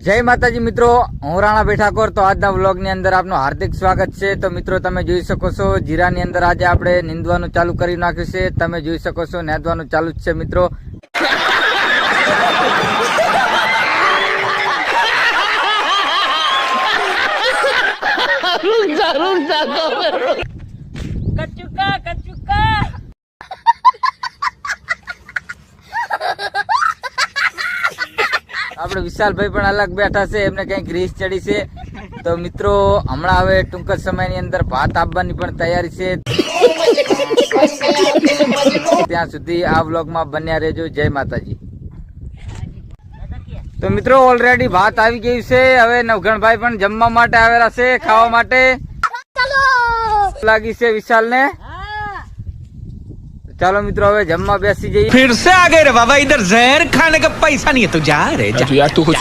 જય માતાજી મિત્રો, હું રાણા બેઠાકોર। તો આજના વ્લોગ ની અંદર આપનું હાર્દિક સ્વાગત છે। તો મિત્રો તમે જોઈ શકો છો જીરાની અંદર આજે આપણે નીંદવાનું ચાલુ કરી નાખ્યું છે। તમે જોઈ શકો છો નેદવાનું ચાલુ જ છે મિત્રો। કચુકા કચુકા આપણે વિશાલભાઈ પણ અલગ બેઠા છે, એમને કઈક રીસ ચડી છે। તો મિત્રો હમણાં હવે ટૂંક જ સમયની અંદર ભાત આપવાની પણ તૈયારી છે। ત્યાં સુધી આ વ્લોગમાં બન્યા રહેજો। જય માતાજી। તો મિત્રો ઓલરેડી ભાત આવી ગયું છે। હવે નવઘણભાઈ પણ જમવા માટે આવેલા છે, ખાવા માટે લાગી છે વિશાલ ને। चलो मित्रों હવે જમવા બેસી જઈએ। फिर से आ गए रे बाबा, इधर जहर खाने का पैसा नहीं है तो जा रे जा। यार तू कुछ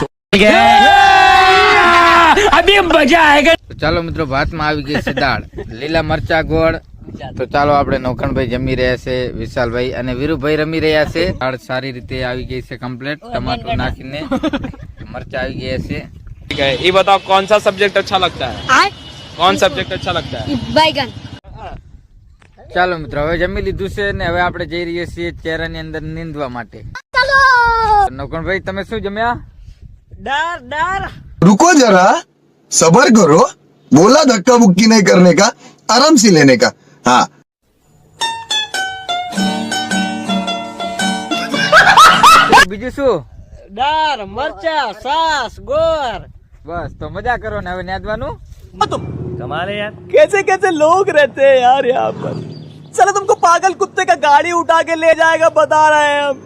अभी मजा आएगा। तो चलो मित्रों भात में આવી ગઈ છે દાળ, લીલા મરચા, ગોળ। તો ચાલો આપણે નવખણભાઈ જમી રહ્યા છે, વિશાલભાઈ અને વીરુભાઈ રમી રહ્યા છે। દાળ સારી રીતે આવી ગઈ છે કમ્પ્લીટ, ટમાટર નાખીને મરચા આવી ગયા છે। ठीक है, ये बताओ कौन सा सब्जेक्ट अच्छा लगता है? कौन सब्जेक्ट अच्छा लगता है? बैगन। ચાલો મિત્રો હવે જમી લીધું છે ને હવે આપણે જઈ રહ્યા છીએ ચેરાની અંદર નીંદવા માટે। નવખણભાઈ તમે શું જમ્યા? डर डर रुको जरा, सबर करो। बोला धक्का मुक्की नहीं करने का, आराम से लेने का। हाँ, બીજું શું? डर मरचा सास गोर। બસ તો મજા કરો ને હવે નેદવાનું। कमाल है यार, कैसे कैसे लोग रहते हैं यार यहाँ पर। चलो तुमको पागल कुत्ते का गाड़ी उठा के ले जाएगा, बता रहे हैं हम।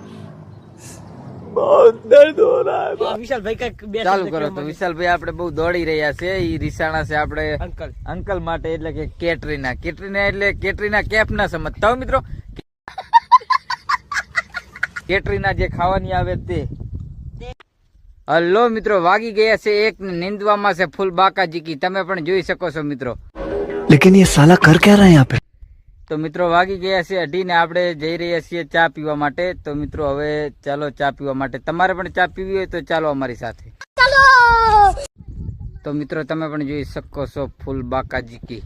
बहुत दर्द हो रहा है। विशाल भाई का ચાલુ કરો। તો વિશાલભાઈ આપણે બહુ દોડી રહ્યા છે, ઈ રીસાણા છે આપણે अंकल અંકલ માટે, એટલે કે કેટરીના એટલે કેટરીના કેફ ના સમજતા હો મિત્રો। કેટરીના જે ખાવાની આવે તે। હલો મિત્રો, વાગી ગયા છે એક, નીંદવામાં છે ફૂલ બાકાજી કી, તમે પણ જોઈ શકો છો મિત્રો। लेकिन ये साला कर क्या रहा है यहाँ पे? તો મિત્રો વાગી ગયા છે 2:30 ને આપણે જઈ રહ્યા છીએ ચા પીવા માટે। તો મિત્રો હવે ચાલો ચા પીવા માટે, તમારે પણ ચા પીવી હોય તો ચાલો અમારી સાથે। તો મિત્રો તમે પણ જોઈ શકો છો ફૂલ બાકાજી કી।